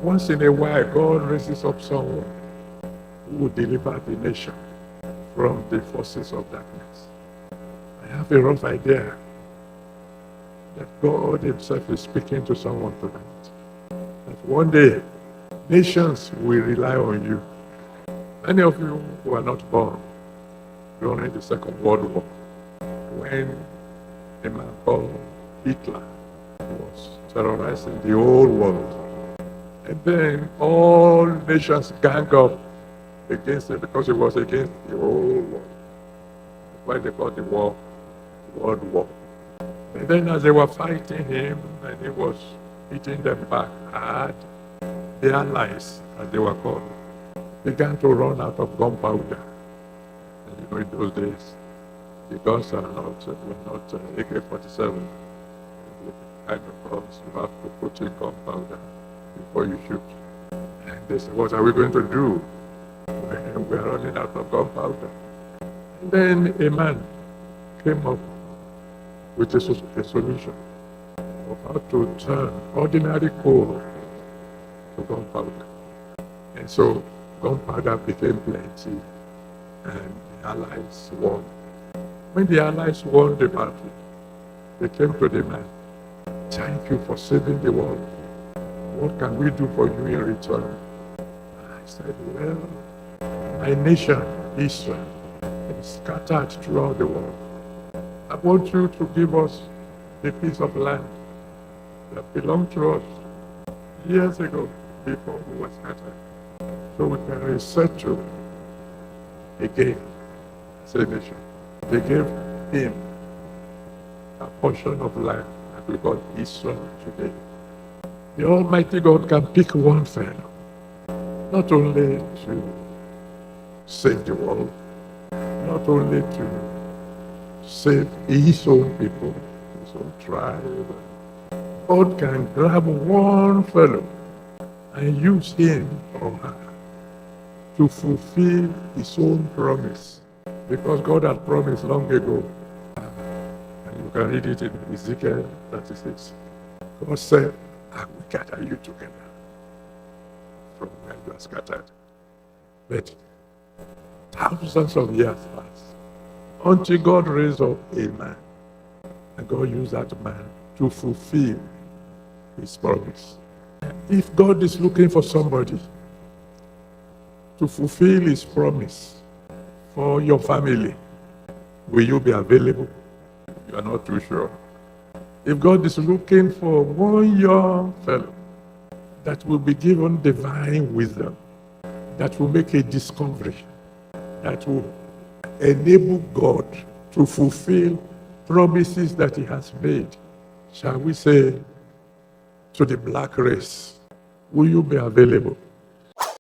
once in a while, God raises up someone who will deliver the nation from the forces of darkness. I have a rough idea that God himself is speaking to someone tonight. That one day, nations will rely on you. Many of you were not born during the Second World War, when a man called Hitler was terrorizing the whole world. And then all nations gang up against him because he was against the whole world. That's why they call the war World War. And then as they were fighting him and he was hitting them back hard, the Allies, as they were called, began to run out of gunpowder. And you know, in those days, the guns were not AK-47. Kind of guns, you have to put in gunpowder before you shoot. And they said, what are we going to do? We are running out of gunpowder. And then a man came up with a solution of how to turn ordinary coal to gunpowder. And so gunpowder became plenty, and the Allies won. When the Allies won the battle, they came to the man, thank you for saving the world. What can we do for you in return? I said, well, my nation, Israel, is scattered throughout the world. I want you to give us a piece of land that belonged to us years ago before we were scattered, so we can resettle again as a nation. They gave him a portion of land that we call Israel today. The Almighty God can pick one fellow, not only to save the world, not only to save his own people, his own tribe. God can grab one fellow and use him or her to fulfill his own promise. Because God had promised long ago, and you can read it in Ezekiel 36. God said, I will gather you together from where you are scattered. But thousands of years passed until God raised up a man. And God used that man to fulfill his promise. If God is looking for somebody to fulfill his promise for your family, will you be available? You are not too sure. If God is looking for one young fellow that will be given divine wisdom, that will make a discovery, that will enable God to fulfill promises that he has made, shall we say, to the black race, will you be available?